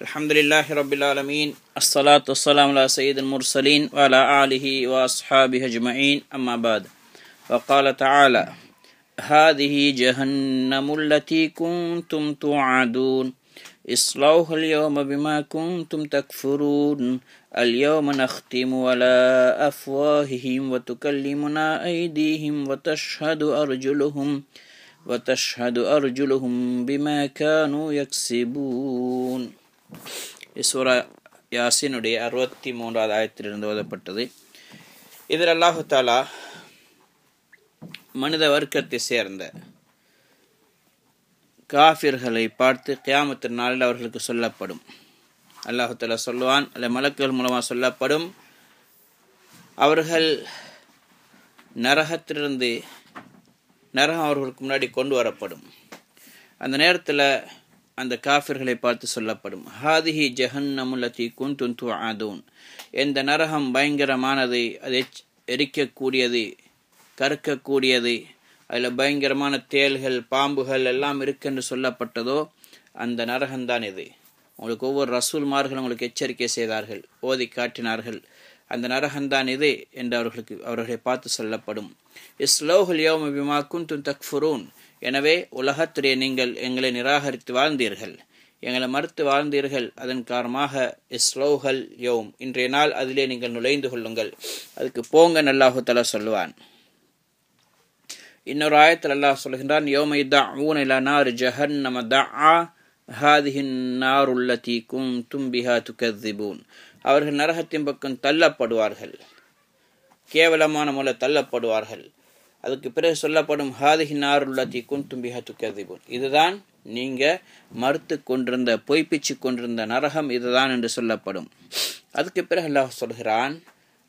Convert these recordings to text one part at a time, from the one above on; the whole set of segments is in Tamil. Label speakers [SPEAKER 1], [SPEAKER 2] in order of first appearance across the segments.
[SPEAKER 1] الحمدلله رب العالمين الصلاة والسلام على سيد المرسلين وعلى آله وأصحابه أجمعين أما بعد وقال تعالى هذه جهنم التي كنتم توعدون اصلوها اليوم بما كنتم تكفرون اليوم نختم على أفواههم وتكلمنا أيديهم وتشهد أرجلهم بما كانوا يكسبون. சூரா யாசீனுடைய 63வது ஆயத்திலிருந்து ஓதப்பட்டது. இதில் அல்லாஹு தஆலா மனித வர்க்கத்தை சேர்ந்த காஃபிர்களை பார்த்து கியாமத் நாளில் அவர்களுக்கு சொல்லப்படும். அல்லாஹு தஆலா சொல்லுவான், அல்ல மலக்குகள் மூலமாக சொல்லப்படும், அவர்கள் நரகத்திலிருந்து நரகம் அவர்களுக்கு முன்னாடி கொண்டு வரப்படும். அந்த நேரத்தில் அந்த காஃபிர்களை பார்த்து சொல்லப்படும், ஹாதிஹி ஜஹன்னமுல்லதி குன்தும் துஆதூன், இந்த நரகம் பயங்கரமானது, அதை எரிக்கக்கூடியது, கற்கக்கூடியது, அதில் பயங்கரமான தேள்கள் பாம்புகள் எல்லாம் இருக்குன்னு சொல்லப்பட்டதோ அந்த நரகம்தான் இது. உங்களுக்கு ஒவ்வொரு ரசூல்மார்கள் உங்களுக்கு எச்சரிக்கை செய்தார்கள், ஓதி காட்டினார்கள், அந்த நரகம்தான் இது என்று அவர்களை பார்த்து சொல்லப்படும். இஸ்லௌஹுல் யௌம பிமா குன்தும் தக்ஃபுரூன், எனவே உலகத்திலே நீங்கள் எங்களை நிராகரித்து வாழ்ந்தீர்கள், எங்களை மறுத்து வாழ்ந்தீர்கள், அதன் காரணமாக இஸ்லௌஹல் யௌம், இன்றைய நாள் அதிலே நீங்கள் நுழைந்து கொள்ளுங்கள், அதுக்கு போங்க அல்லாஹு தஆலா சொல்லுவான். இன்னொரு ஆயத்தில் அல்லாஹ் சொல்கின்றான், யௌம யதஊன இலா நார் ஜஹன்னம தஆ ஹாதிஹி நாருல்லதி குன்தும் பிஹா துகذிபூன், அவர்கள் நரகத்தின் பக்கம் தள்ளப்படுவார்கள், கேவலமான முறை தள்ளப்படுவார்கள். அதுக்கு பிறகு சொல்லப்படும், ஹாதிஹி நாருல்லதி குன்தும் பிஹா துகذிபூன், இதுதான் நீங்க மறுத்து கொண்டிருந்த, பொய்ப்பிச்சு கொண்டிருந்த நரகம் இதுதான் என்று சொல்லப்படும். அதுக்கு பிறகு அல்லாஹ் சொல்கிறான்,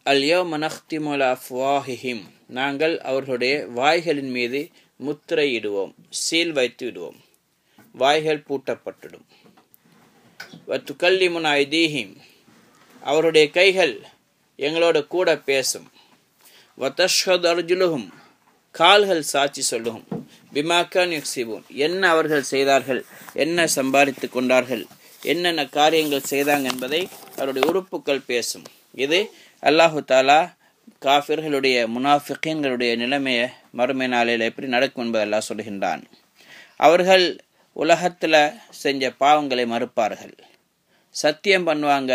[SPEAKER 1] அல் யௌம நக்திமு அலா அஃப்வாஹிஹிம், நாங்கள் அவர்களுடைய வாய்களின் மீது முத்திரையிடுவோம், சீல் வைத்து விடுவோம், வாய்கள் பூட்டப்பட்டுடும். வத்துகல்லிமுனா ஐதீஹிம், அவருடைய கைகள் எங்களோட கூட பேசும். வதஷ்ஹது அர்ஜுலுஹும், கால்கள் சாட்சி சொல்லும். பிமா கானூ யக்ஸிபூன், என்ன அவர்கள் செய்தார்கள், என்ன சம்பாதித்து கொண்டார்கள், என்னென்ன காரியங்கள் செய்தாங்க என்பதை அவருடைய உறுப்புகள் பேசும். இது அல்லாஹு தஆலா காஃபிர்களுடைய முனாஃபிகீன்களுடைய நிலைமையை மறுமை நாளில் எப்படி நடக்கும் என்பதை அல்லாஹ் சொல்கின்றான். அவர்கள் உலகத்தில் செஞ்ச பாவங்களை மறுப்பார்கள், சத்தியம் பண்ணுவாங்க.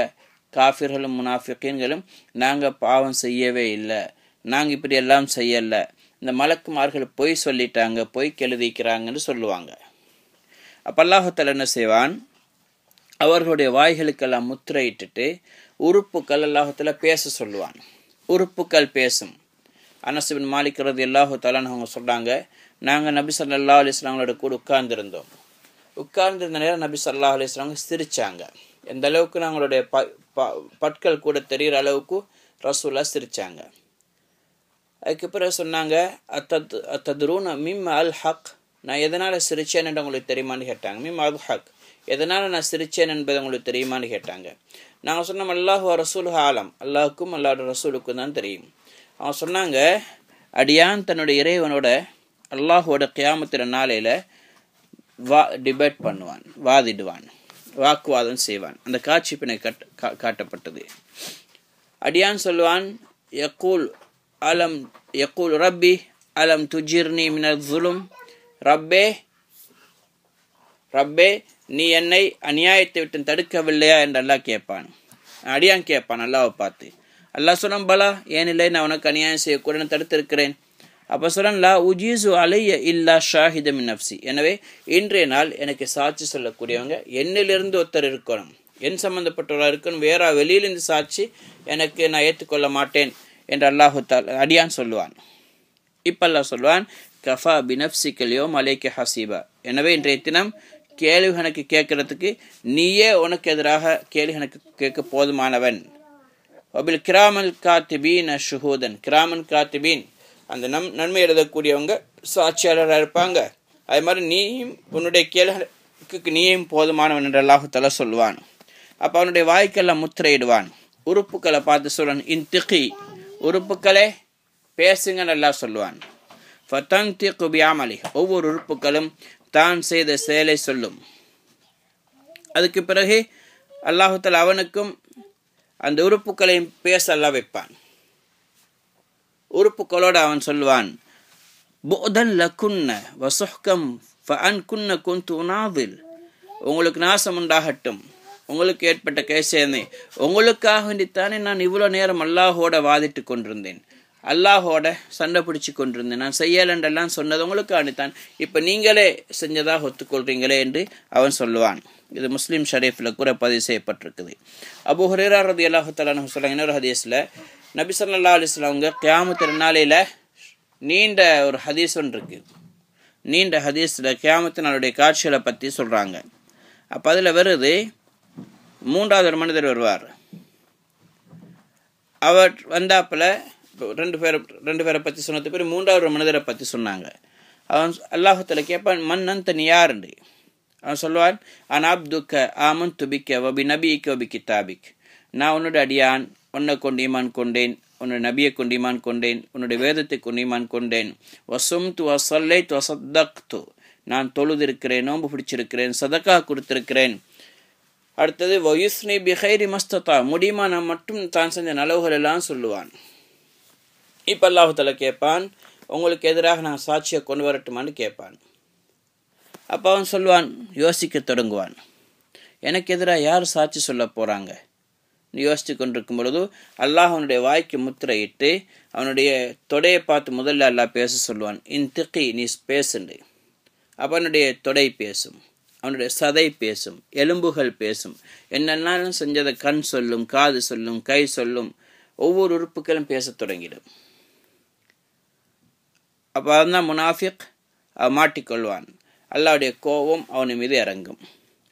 [SPEAKER 1] காஃபிர்களும் முனாஃபிகீன்களும் நாங்கள் பாவம் செய்யவே இல்லை, நாங்கள் இப்படி எல்லாம் செய்யலை, இந்த மலக்குமார்கள் பொய் சொல்லிட்டாங்க, பொய் எழுதிக்கிறாங்கன்னு சொல்லுவாங்க. அப்போ அல்லாஹு தஆலா என்ன செய்வான், அவர்களுடைய வாய்களுக்கெல்லாம் முத்திரையிட்டுட்டு உறுப்புக்கள் அல்லாஹு தஆலா பேச சொல்லுவான். உறுப்புக்கள் பேசும். அனஸ் பின் மாலிக் ரலியல்லாஹு தஆலா அவங்க சொல்கிறாங்க, நாங்கள் நபி ஸல்லல்லாஹு அலைஹி வஸல்லமோட கூட உட்கார்ந்துருந்தோம். உட்கார்ந்திருந்த நேரம் நபி ஸல்லல்லாஹு அலைஹி வஸல்லம் சிரிச்சாங்க. எந்த அளவுக்கு அவங்களுடைய பற்கள் கூட தெரிகிற அளவுக்கு ரசூலா சிரிச்சாங்க. அதுக்கு பிறகு சொன்னாங்க, அத்தத்ரூன மிம் அல் ஹக், நான் எதனால் சிரிச்சேன் என்று உங்களுக்கு தெரியுமான்னு கேட்டாங்க. மிம் அல் ஹக், எதனால் நான் சிரிச்சேன் என்பது உங்களுக்கு தெரியுமான்னு கேட்டாங்க. நாங்கள் சொன்னோம், அல்லாஹு ரசூல் ஆலம், அல்லாஹுக்கும் அல்லாஹ் ரசூலுக்கும் தான் தெரியும். அவன் சொன்னாங்க, அடியான் தன்னுடைய இறைவனோட அல்லாஹோட கியாமத்திர நாளையில் டிபேட் பண்ணுவான், வாதிடுவான், வாக்குவாதம் செய்வான். அந்த காட்சி பின்னை காட்டப்பட்டது. அடியான் சொல்லுவான், யக்கூல் ரப்பி அலம் துஜிர்னி மினல் ஸுலும், ரப்பே நீ என்னை அநியாயத்தை விட்டு தடுக்கவில்லையா என்று அல்லாஹ் கேட்பான். அடியான் கேட்பான் அல்லாஹ்வை பார்த்து. அல்லாஹ் சொன்னான், பலா, ஏனில்லை, நான் உனக்கு அநியாயம் செய்யக்கூட தடுத்திருக்கிறேன். அப்போ சொன்னான், லா உஜீசு அலைய இல்லா ஷாஹித மின் நஃப்சி, எனவே இன்றைய நாள் எனக்கு சாட்சி சொல்லக்கூடியவங்க என்னிலிருந்து ஒருத்தர் இருக்கணும், என் சம்பந்தப்பட்டவராக இருக்கணும், வேற வெளியிலிருந்து சாட்சி எனக்கு நான் ஏற்றுக்கொள்ள மாட்டேன் என்று அல்லாஹு தஆலா அடியான் சொல்லுவான். இப்போ அல்லாஹ் சொல்லுவான், கஃபா பினஃப்சிகல் யௌம் அலைக ஹசீபா, எனவே இன்றைய தினம் கேள்வி கணக்கு கேட்கறதுக்கு நீயே உனக்கு எதிராக கேள்வி கணக்கு கேட்க போதுமானவன். அபில் கிராமல் காத்திபீன் ஷுஹூதன், கிராமன் காத்திபீன், அந்த நன்மை எழுதக்கூடியவங்க சாட்சியாளராக இருப்பாங்க. அது மாதிரி நீயும் உன்னுடைய கேள்விக்கு நீயும் போதுமானவன் என்று அல்லாஹு தஆலா சொல்லுவான். அப்போ அவனுடைய வாய்க்கெல்லாம் முத்திரையிடுவான். உறுப்புக்களை பார்த்து சொல்லுவான், இன்திகி, உறுப்புக்களே பேசுங்கன்னு அல்லாஹ் சொல்லுவான். ஃபதன்திகு பிஅமலி, ஒவ்வொரு உறுப்புக்களும் தான் செய்த செயலை சொல்லும். அதுக்கு பிறகு அல்லாஹு தஆலா அவனுக்கும் அந்த உறுப்புகளையும் பேச அல்லாஹ் வைப்பான். உறுப்புகளோடு அவன் சொல்வான், புஅதன் லகுன்ன வசுஹ்கம் ஃபஅன் குன்ன குன்து உனாதில், உங்களுக்கு நாசம் உண்டாகட்டும், உங்களுக்கு ஏற்பட்ட கைசேனை, உங்களுக்காக வேண்டித்தானே நான் இவ்வளோ நேரம் அல்லாஹோட வாதிட்டு கொண்டிருந்தேன், அல்லாஹோட சண்டை பிடிச்சி கொண்டிருந்தேன், நான் செய்யலன்றெல்லாம் சொன்னது உங்களுக்காகத்தான், இப்போ நீங்களே செஞ்சதாக ஒத்துக்கொள்றீங்களே என்று அவன் சொல்லுவான். இது முஸ்லீம் ஷரீஃபில் கூட பதிவு செய்யப்பட்டிருக்குது. அபூ ஹுரைரா ரலியல்லாஹு தஆலா அன்ஹு சொல்றாங்க, இன்னொரு ஹதீஸில் நபி ஸல்லல்லாஹு அலைஹி வஸல்லம் அவங்க கியாமத் நாளையில் நீண்ட ஒரு ஹதீஸ் ஒன்று இருக்குது. நீண்ட ஹதீஸில் கியாமத்து நாளுடைய காட்சிகளை பற்றி சொல்கிறாங்க. அப்போ அதில் வருது, 3வது ஒரு மனிதர் வருவார். அவர் வந்தாப்பில் ரெண்டு பேரை பற்றி சொன்னது பேர் 3வது ஒரு மனிதரை பற்றி சொன்னாங்க. அவன் அல்லாஹு தஆலா கேட்பான், மன்னன் நீ யாருண்டு? அவன் சொல்லுவான், அன் அப்துக்க ஆமன்து பிக்க வபி நபியிக்க வபி கிதாபிக், நான் உன்னோட அடியான், உன்னை கொண்டு ஈமான் கொண்டேன், உன்னுடைய நபியை கொண்டு ஈமான் கொண்டேன், உன்னுடைய வேதத்தை கொண்டு ஈமான் கொண்டேன், வசும்து வசல்லைத்து வசத்தக்து, நான் தொழுதிருக்கிறேன், நோன்பு பிடிச்சிருக்கிறேன், சதக்கா கொடுத்திருக்கிறேன். அடுத்தது வயுஸ்னி பிஹைரி மஸ்ததா, முடியுமா நான் மட்டும் தான் செஞ்ச நலவுகள் எல்லாம் சொல்லுவான். இப்போ அல்லாஹு தஆலா கேட்பான், உங்களுக்கு எதிராக நான் சாட்சியை கொண்டு வரட்டுமான்னு கேட்பான். அப்போ அவன் சொல்லுவான், யோசிக்க தொடங்குவான், எனக்கு எதிராக யார் சாட்சி சொல்ல போகிறாங்க? நீ யோசித்து கொண்டிருக்கும் பொழுது அல்லாஹ் அவனுடைய வாய்க்கு முத்திரையிட்டு அவனுடைய தொடையை பார்த்து முதல்ல அல்லாஹ் பேச சொல்லுவான், இன்திகி, நீ பேசுண்டு. அப்போ அவனுடைய தொடை பேசும், அவனுடைய சதை பேசும், எலும்புகள் பேசும், என்னென்னாலும் செஞ்சதை கண் சொல்லும், காது சொல்லும், கை சொல்லும், ஒவ்வொரு உறுப்புகளும் பேச தொடங்கிடும். அப்போ அதுதான் முனாஃபிக், மாட்டிக்கொள்வான். அல்லாஹ்வுடைய கோபம் அவன் மீது இறங்கும்,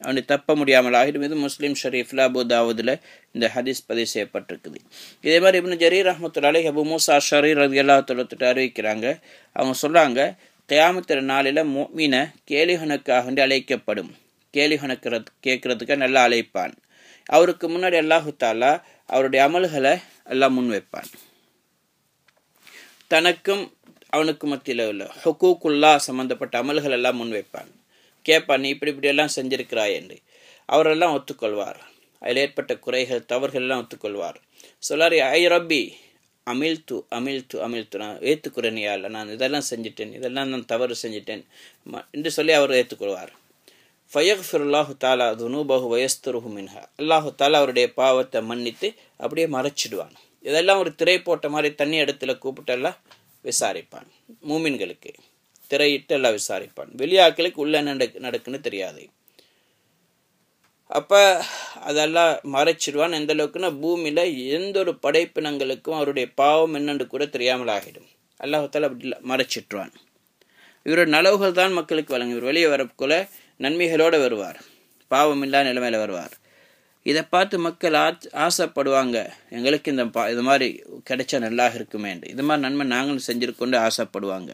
[SPEAKER 1] அவனை தப்ப முடியாமல் ஆகிடும். இது முஸ்லீம் ஷரீஃபில் அபூ தாவூதில் இந்த ஹதீஸ் பதிவு செய்யப்பட்டிருக்குது. இதே மாதிரி இப்னு ஜரீர் ரஹ்மத்துல்லாஹி அலைஹி அபூ மூஸா அஷ்அரி ரலியல்லாஹு தஆலா அறிவிக்கிறாங்க. அவங்க சொல்கிறாங்க, கியாமத் நாளில் முஃமினை கேலிகணக்காக அழைக்கப்படும், கேலிகணக்கிறது கேட்கறதுக்கு நல்லா அழைப்பான். அவருக்கு முன்னாடி அல்லாஹு தஆலா அவருடைய அமல்களை எல்லாம் முன் வைப்பான். தனக்கும் அவனுக்கு மத்தியில் உள்ள ஹுக்கூக்குல்லா சம்மந்தப்பட்ட அமல்கள் எல்லாம் முன் வைப்பான். கேட்பான், நீ இப்படியெல்லாம் செஞ்சிருக்கிறாய் என்று. அவரெல்லாம் ஒத்துக்கொள்வார். அதில் ஏற்பட்ட குறைகள் தவறுகள் எல்லாம் ஒத்துக்கொள்வார். சொல்லாரி, ஐ ரப்பி அமிழ்த்து அமிழ்த்து அமிழ்த்து, நான் ஏற்றுக்குறேன், இல்லை நான் இதெல்லாம் செஞ்சிட்டேன், இதெல்லாம் நான் தவறு செஞ்சிட்டேன் என்று சொல்லி அவர் ஏற்றுக்கொள்வார். ஃபயக்ஃபிருல்லாஹு தஆலா துனூபஹு வயஸ்தருஹு மின்ஹா, அல்லாஹு தஆலா அவருடைய பாவத்தை மன்னித்து அப்படியே மறைச்சிடுவான். இதெல்லாம் ஒரு திரை போட்ட மாதிரி தண்ணி இடத்துல கூப்பிட்டெல்லாம் விசாரிப்பான். மூமின்களுக்கு திரையிட்டு எல்லாம் விசாரிப்பான். வெளியாக்களுக்கு உள்ள நடக்குன்னு தெரியாது. அப்போ அதெல்லாம் மறைச்சிடுவான். எந்த அளவுக்குன்னா, பூமியில் எந்த ஒரு படைப்பினங்களுக்கும் அவருடைய பாவம் என்னென்று கூட தெரியாமல் ஆகிடும். அல்லாஹ் தஆலா அப்படி மறைச்சிட்டுவான். இவரோட நலவுகள் தான் மக்களுக்கு வழங்கும். இவர் வெளியே வரக்குள்ள நன்மைகளோடு வருவார், பாவம் இல்லாத நிலைமையில் வருவார். இதை பார்த்து மக்கள் ஆசைப்படுவாங்க, எங்களுக்கு இது மாதிரி கிடைச்சா நல்லா இருக்குமே, இது மாதிரி நன்மை நாங்களும் செஞ்சுருக்கொண்டு ஆசைப்படுவாங்க.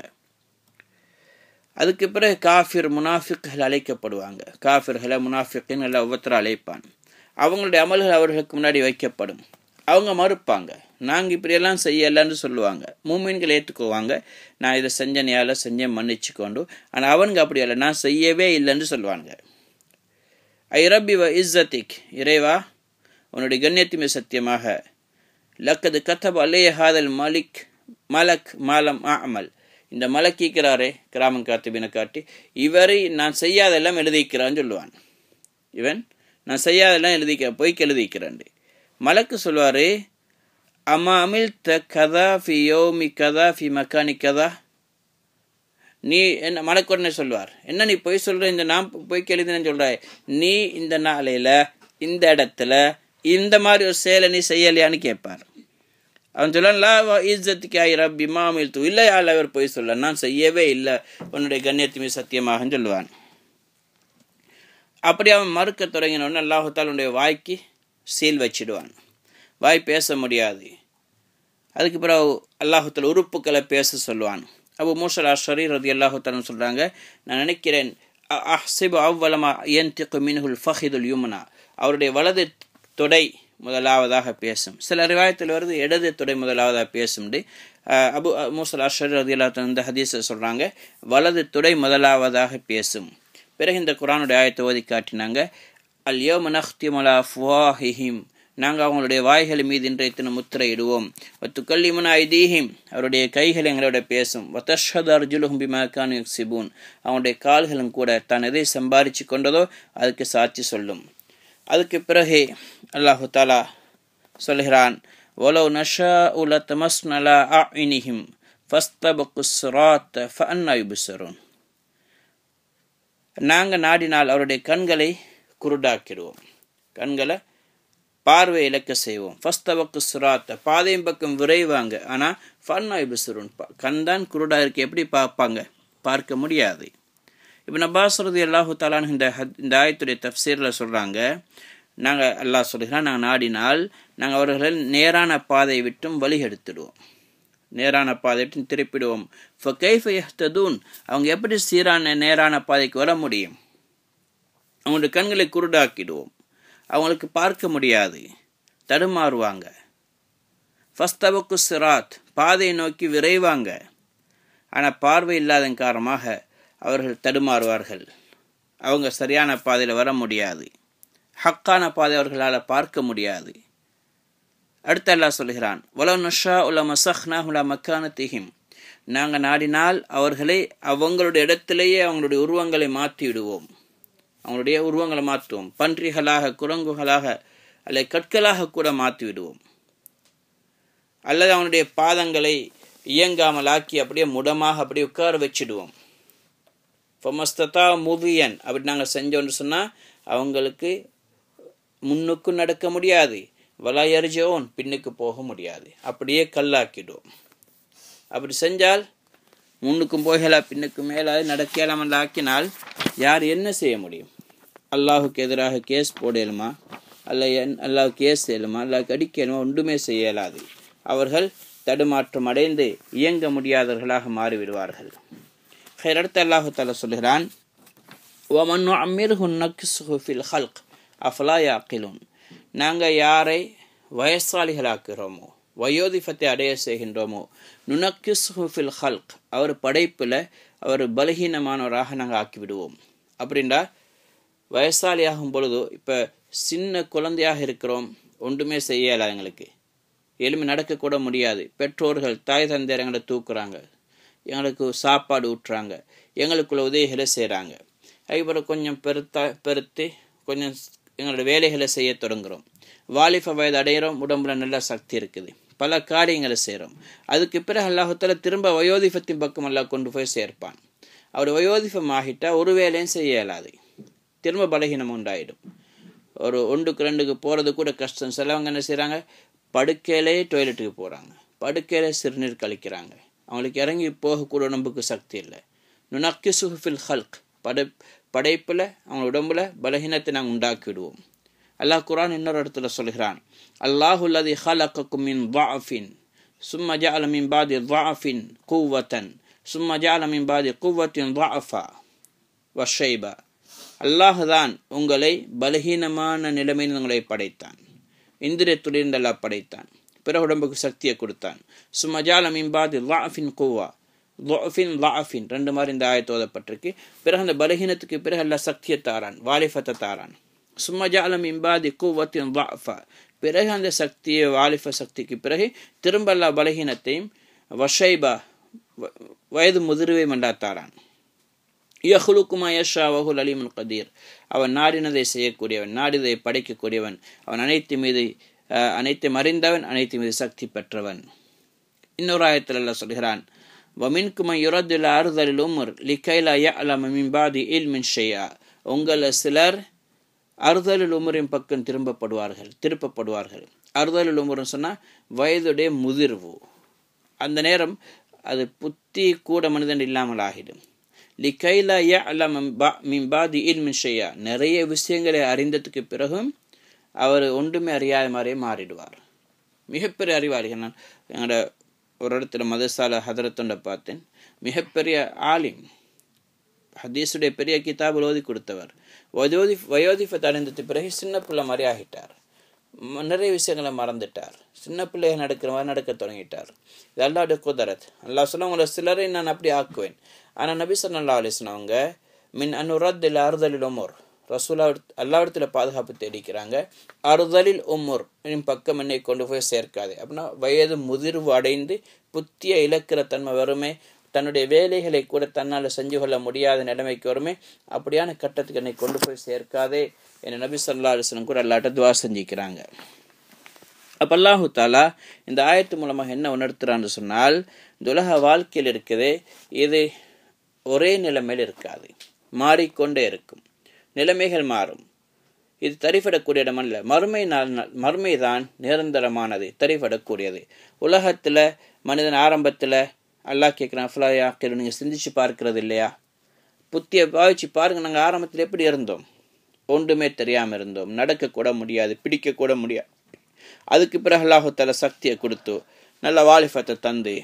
[SPEAKER 1] அதுக்கு பிறகு காஃபிர் முனாஃபிக்கள் அழைக்கப்படுவாங்க. காஃபிர்களை முனாஃபிக்கின்னு எல்லாம் ஒவ்வொருத்தரும் அழைப்பான். அவங்களுடைய அமல்கள் அவர்களுக்கு முன்னாடி வைக்கப்படும். அவங்க மறுப்பாங்க, நாங்கள் இப்படியெல்லாம் செய்யலான்னு சொல்லுவாங்க. மூமின்கள் ஏற்றுக்குவாங்க, நான் இதை செஞ்சனையால் செஞ்சேன் மன்னிச்சுக்கொண்டு. ஆனால் அவங்க அப்படி இல்லை, நான் செய்யவே இல்லைன்னு சொல்லுவாங்க. ஐ ரப்பி வ இஸ்ஸத்திக், இறைவா உன்னுடைய கண்ணியத்துமே சத்தியமாக, லக்கது கத்தப் அலைய ஹாதல் மலக் மாலம் அமல், இந்த மலக்கீக்கிறாரே கிராமம் காத்துபினை காட்டி, இவரை நான் செய்யாதெல்லாம் எழுதிக்கிறான்னு சொல்லுவான். இவன் நான் செய்யாதெல்லாம் எழுதிக்கிறேன், பொய்க்கு எழுதிக்கிறேன். மலக்கு சொல்வார், அம்மா அமில் த கதா ஃபி யோமி கதா ஃபி மக்கானி கதா, நீ என்ன மலக்கு உடனே சொல்வார், என்ன நீ பொய் சொல்கிற, இந்த நான் பொய்க்கு எழுதினேன்னு சொல்கிறாய், நீ இந்த நாளையில் இந்த இடத்துல இந்த மாதிரி ஒரு செயலை நீ செய்யலையான்னு கேட்பார். அவன் சொல்ல, லா இஸ்ஸத்துக்கு ஆய் ரப்பி மா அமில் தூ, இல்லை யாழ் அவர் பொய் சொல்ல, நான் செய்யவே இல்லை, உன்னுடைய கண்ணியத்துமே சத்தியமாகன்னு சொல்லுவான். அப்படி அவன் மறுக்க தொடங்கினோடனே அல்லாஹ் தஆலாவுடைய வாய்க்கு சீல் வச்சிடுவான், வாய் பேச முடியாது. அதுக்கு பிறகு அல்லாஹ் தஆலா உறுப்புகளை பேச சொல்லுவான். அபூ மூஸா அஷ்அரி ரலியல்லாஹு தஆலா சொல்கிறாங்க, நான் நினைக்கிறேன், அஹ்ஸிபு அவ்வலமா யன்திகு மின்ஹுல் ஃபஹிதுல் யும்னா, அவருடைய வலது தொடை முதலாவதாக பேசும். சில ரிவாயத்தில் வருது இடது தொடை முதலாவதாக பேசும். அபூ மூஸா அஷ்அரி ரலியல்லாஹு தஆலா இந்த ஹதீஸை சொல்கிறாங்க, வலது தொடை முதலாவதாக பேசும். பிறகு இந்த குர்ஆனுடைய ஆயத்தை ஓதி காட்டினாங்க, அல்யௌம நக்திமு அலா அஃப்வாஹிஹிம், நாங்கள் அவங்களுடைய வாய்கள் மீது இன்றைய தினம் முத்திரையிடுவோம். வத்துக்கல்லிமுனா ஐதீஹிம், அவருடைய கைகள் எங்களோட பேசும். வதஷ்ஹது அர்ஜுலுஹும் பிமா கானு யக்ஸிபூன், அவங்களுடைய கால்களும் கூட தான் எதை சம்பாதிச்சு கொண்டதோ அதுக்கு சாட்சி சொல்லும். அதுக்கு பிறகு அல்லாஹு தஆலா சொல்கிறான், வலவ் நஷாஉ லதமஸ்னா அலா அஅ்யுனிஹிம் ஃபஸ்தபகுஸ் ஸிராத்த ஃபஅன்னா யுப்ஸிரூன், நாங்கள் நாடினால் அவருடைய கண்களை குருடாக்கிடுவோம், கண்களை பார்வை இழக்க செய்வோம். ஃபஸ்தபகுஸ் ஸிராத்த, பாதையும் பக்கம் விரைவாங்க. ஆனால் ஃபஅன்னா யுப்ஸிரூன், கண் தான் குருடா இருக்கு, எப்படி பார்ப்பாங்க? பார்க்க முடியாது. இப்னு அப்பாஸ் ரலியல்லாஹு தஆலா இந்த ஆயத்துடைய தஃப்சீரில் சொல்கிறாங்க, நாங்கள் அல்லாஹ் சொல்கிறான், நாங்கள் நாடினால் நாங்கள் அவர்களை நேரான பாதையை விட்டும் வழி எடுத்துடுவோம், நேரான பாதை விட்டு திருப்பிடுவோம். ஃபகைஃப யஹ்ததூன், அவங்க எப்படி சீரான நேரான பாதைக்கு வர முடியும்? அவங்களுடைய கண்களை குருடாக்கிடுவோம், அவங்களுக்கு பார்க்க முடியாது, தடுமாறுவாங்க. ஃபஸ்தபகு ஸிராத், பாதையை நோக்கி விரைவாங்க, ஆனால் பார்வை இல்லாதன் காரணமாக அவர்கள் தடுமாறுவார்கள், அவங்க சரியான பாதையில் வர முடியாது, ஹக்கான பாதை அவர்களால் பார்க்க முடியாது. அடுத்து அல்லாஹ் சொல்கிறான், வலவ் நஷாஉ லமஸக்னாஹும் அலா மக்கானத்திஹிம், நாங்கள் நாடினால் அவர்களை அவங்களுடைய இடத்திலேயே அவங்களுடைய உருவங்களை மாற்றி விடுவோம், அவங்களுடைய உருவங்களை மாற்றுவோம். பன்றிகளாக, குரங்குகளாக, அல்லது கற்களாக கூட மாற்றி விடுவோம். அல்லது அவனுடைய பாதங்களை இயங்காமல் ஆக்கி அப்படியே முடமாக அப்படியே உட்கார வச்சிடுவோம். ஃபமஸ்ததா முதியன், அப்படி நாங்கள் செஞ்சோன்னு சொன்னால் அவங்களுக்கு முன்னுக்கும் நடக்க முடியாது, வலாயர்ஜோன், பின்னுக்கு போக முடியாது, அப்படியே கல்லாக்கிடுவோம். அப்படி செஞ்சால் முன்னுக்கும் போகலாம், பின்னுக்கும் மேலாது நடக்கலாமல் ஆக்கினால் யார் என்ன செய்ய முடியும்? அல்லாஹுக்கு எதிராக கேஸ் போடலுமா? அல்லாஹ் கேஸ் செய்யலுமா? அல்லாஹ் அடிக்கலுமா? ஒன்றுமே செய்ய இயலாது. அவர்கள் தடுமாற்றம் அடைந்து இயங்க முடியாதவர்களாக மாறிவிடுவார்கள். அடுத்து அல்லாஹு தஆலா சொல்கிறான், வமன் நுஅம்மிர்ஹு நக்ஸுஹு ஃபில் ஹல்க் அஃபலா யாக்கிலூன், நாங்கள் யாரை வயசாளிகளாக்குகிறோமோ, வயோதிபத்தை அடைய செய்கின்றோமோ, நுனக்கிஸ்ஹு ஃபில் ஹல்க், அவர் படைப்பில் அவர் பலகீனமானவராக நாங்கள் ஆக்கிவிடுவோம். அப்படின்றா வயசாளியாகும் பொழுது, இப்போ சின்ன குழந்தையாக இருக்கிறோம், ஒன்றுமே செய்யலை, எங்களுக்கு எலும்பி நடக்கக்கூட முடியாது. பெற்றோர்கள் தாய் தந்தையர் எங்களை தூக்குறாங்க, எங்களுக்கு சாப்பாடு ஊட்டுறாங்க, எங்களுக்குள்ள உதவிகளை செய்கிறாங்க. அதுக்கப்புறம் கொஞ்சம் பெருத்து கொஞ்சம் எங்களோட வேலைகளை செய்ய தொடங்குகிறோம். வாலிப வயது அடைகிறோம், உடம்புல நல்ல சக்தி இருக்குது, பல காரியங்களை செய்கிறோம். அதுக்கு பிறகு அல்லாஹ் தஆலா திரும்ப வயோதிபத்தின் பக்கம் அல்லாஹ் கொண்டு போய் சேர்ப்பான். அவர் வயோதிபம் ஆகிட்டா ஒரு வேலையும் செய்ய இயலாது, திரும்ப பலகீனம் உண்டாயிடும். ஒரு 1க்கு 2க்கு போகிறது கூட கஷ்டம். சிலவங்க என்ன செய்கிறாங்க, படுக்கையிலே டாய்லெட்டுக்கு போகிறாங்க, படுக்கையிலே சிறுநீர் கழிக்கிறாங்க, அவங்களுக்கு இறங்கி போகக்கூட உடம்புக்கு சக்தி இல்லை. நுனக்கிஸுஹு ஃபில் ஹல்க், படைப்பில் அவங்க உடம்புல பலகீனத்தை நாங்கள் உண்டாக்கிவிடுவோம். அல்லாஹ் குர்ஆன் இன்னொரு இடத்துல சொல்கிறான், அல்லாஹு அல்லதி ஹலகக்கும் மின் ضعஃபின் சும்ம ஜஅல மின் பாதி ضعஃபின் குவ்வத்தன் சும்ம ஜஅல மின் பாதி குவ்வத்தின் ضعஃபா வஷைபா, அல்லாஹ் தான் உங்களை பலகீனமான நிலைமையில் உங்களை படைத்தான், இந்திரியத்துடன் அல்லாஹ் படைத்தான், பிறகு உடம்புக்கு சக்தியை கொடுத்தான். சும்ம ஜஅல மின் பாதி ضعஃபின் குவ்வா, ضعஃபின் ضعஃபின் ரெண்டு மாதிரி இந்த ஆயத்து ஓதப்பட்டிருக்கு. பிறகு அந்த பலகீனத்துக்கு பிறகு அல்லாஹ் சக்தியை தாரான், வாலிபத்தை தாரான். சும்ம ஜஅல மின் பாதி குவ்வத்தின் ضعஃபா, பிறகு அந்த சக்தியை வாலிப சக்திக்கு பிறகு திரும்ப அல்லாஹ் பலகீனத்தையும் வஷைபா வயது முதிர்வையும் அல்லாஹ் தாரான். யஹ்லுகு மா யஷா வஹுல் அலீமுல் கதீர், அவன் நாடினதை செய்யக்கூடியவன், நாடினதை படைக்கக்கூடியவன், அவன் அனைத்தையும் அறிந்தவன், அனைத்து மீது சக்தி பெற்றவன். இன்னொரு ஆயத்தில் அல்லாஹ் சொல்கிறான், வமின்கும் மன் யுரது இலா அர்தலில் உம்ர் லிகைலா யஅலம மின் பாதி இல்மின் ஷைஆ, உங்கள சிலர் அர்தலில் உமரின் பக்கம் திருப்பப்படுவார்கள். அர்தலில் உமர்னு சொன்னால் வயதுடைய முதிர்வு, அந்த நேரம் அது புத்தி கூட மனிதன் இல்லாமல் ஆகிடும். லிகைலா யஅலம மின் பாதி இல்மின் ஷைஆ, நிறைய விஷயங்களை அறிந்ததுக்கு பிறகும் அவர் ஒன்றுமே அறியாத மாதிரியே மாறிடுவார். மிகப்பெரிய அறிவாளிகள். நான் எங்களோட ஒரு இடத்துல மதசால ஹதரத்தொண்ட பார்த்தேன், மிகப்பெரிய ஆலிம், ஹதீஸுடைய பெரிய கிதாபில் ஓதி கொடுத்தவர். வயோதிபத்தை அடைந்ததுக்கு பிறகு சின்ன பிள்ளை மாதிரி ஆகிட்டார், நிறைய விஷயங்களை மறந்துட்டார், சின்ன பிள்ளைகள் நடக்கிற மாதிரி நடக்க தொடங்கிட்டார். இது அல்லாஹ்வுடைய குதரத். அல்லாஹ் சொல்ல, உங்களை சிலரை நான் அப்படி ஆக்குவேன். ஆனால் நபி ஸல்லல்லாஹு அலைஹி வஸல்லம் அவங்க மின் அனுரத் இலா அர்தலில் உமர், ரசூலா அல்லாஹ்விடத்தில் பாதுகாப்பு தேடிக்கிறாங்க. அறுதலில் உம்முர் பக்கம் என்னை கொண்டு போய் சேர்க்காது. அப்படின்னா வயது முதிர்வு அடைந்து புத்திய இழக்கிற தன்மை வருமே, தன்னுடைய வேலைகளை கூட தன்னால் செஞ்சு கொள்ள முடியாத நிலைமைக்கு வருமே, அப்படியான கட்டத்துக்கு என்னை கொண்டு போய் சேர்க்காதே என நபி ஸல்லல்லாஹு அலைஹி வஸல்லம் கூட அல்லாஹ்ட்ட துஆ செஞ்சுக்கிறாங்க. அப்போ அல்லாஹு தாலா இந்த ஆயத்து மூலமாக என்ன உணர்த்துறான்னு சொன்னால், இந்த உலக வாழ்க்கையில் இருக்குது, இது ஒரே நிலைமையில் இருக்காது, மாறிக்கொண்டே இருக்கும், நிலைமைகள் மாறும். இது தரிபடக்கூடிய இடம் அல்ல. மறுமை தான் நிரந்தரமானது, தரிபடக்கூடியது. உலகத்தில் மனிதன் ஆரம்பத்தில் அல்லாஹ் கேட்குறான், ஃபலாயா கேள்வி நீங்கள் சிந்திச்சு பார்க்கறது இல்லையா, புத்தியை பாவிச்சு பாருங்கள், நாங்கள் ஆரம்பத்தில் எப்படி இருந்தோம், ஒன்றுமே தெரியாமல் இருந்தோம், நடக்கக்கூட முடியாது, பிடிக்கக்கூட முடியாது. அதுக்கு பிறகு அல்லாஹ் தஆலா சக்தியை கொடுத்து நல்ல வாலிபத்தை தந்து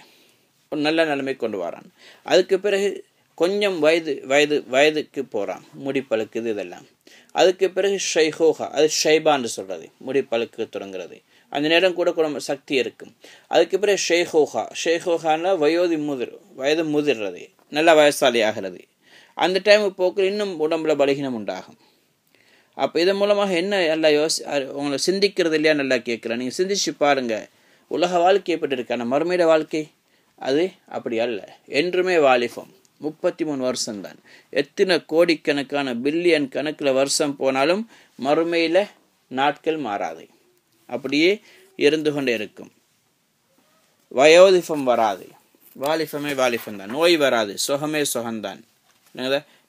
[SPEAKER 1] ஒரு நல்ல நிலைமை கொண்டு வரான். அதுக்கு பிறகு கொஞ்சம் வயதுக்கு போகிறான், முடி பழுக்குது இதெல்லாம். அதுக்கு பிறகு ஷைஹோஹா, அது ஷைபான்னு சொல்கிறது, முடி பழுக்க தொடங்குறது. அந்த நேரம் கூட சக்தி இருக்கும். அதுக்கு பிறகு ஷேஹோஹான்னா வயது முதிர்றது, நல்லா வயசாளி ஆகிறது. அந்த டைம் போக்கில் இன்னும் உடம்புல பலகீனம் உண்டாகும். அப்போ இதன் மூலமாக என்ன நல்லா உங்களை சிந்திக்கிறது இல்லையா நல்லா கேட்குறேன். நீங்கள் சிந்திச்சு பாருங்கள், உலக வாழ்க்கை எப்படி இருக்கு, ஆனால் மறுமையிட வாழ்க்கை அது அப்படி அல்ல. என்றுமே வாலிபம் 33 வருஷம்தான். எத்தனை கோடிக்கணக்கான பில்லியன் கணக்கில் வருஷம் போனாலும் மறுமையில் நாட்கள் மாறாது, அப்படியே இருந்து கொண்டே இருக்கும். வயோதிபம் வராது, வாலிபமே வாலிபம்தான். நோய் வராது, சுகமே சுகம்தான்,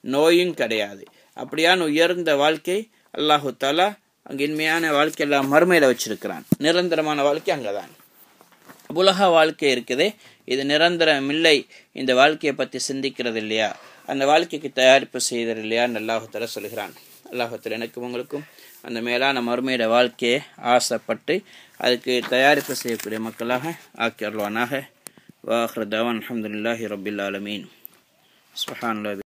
[SPEAKER 1] நோயும் கிடையாது. அப்படியான உயர்ந்த வாழ்க்கை அல்லாஹு தாலா அங்கே இன்மையான வாழ்க்கை எல்லாம் மறுமையில் வச்சிருக்கிறான். நிரந்தரமான வாழ்க்கை அங்கே தான். உலக வாழ்க்கை இருக்குது, இது நிரந்தரம் இல்லை. இந்த வாழ்க்கையை பற்றி சிந்திக்கிறது இல்லையா, அந்த வாழ்க்கைக்கு தயாரிப்பு செய்தது இல்லையான்னு அல்லாஹு தாலா சொல்கிறான். அல்லாஹு தாலா எனக்கும் உங்களுக்கும் அந்த மேலான மறுமையிட வாழ்க்கையை ஆசைப்பட்டு அதுக்கு தயாரிப்பு செய்யக்கூடிய மக்களாக ஆக்கி அருள்வானாக. வாஹிரு தஅவானா அல்ஹம்துலில்லாஹி ரப்பில் ஆலமீன். சுப்ஹானல்லாஹ்.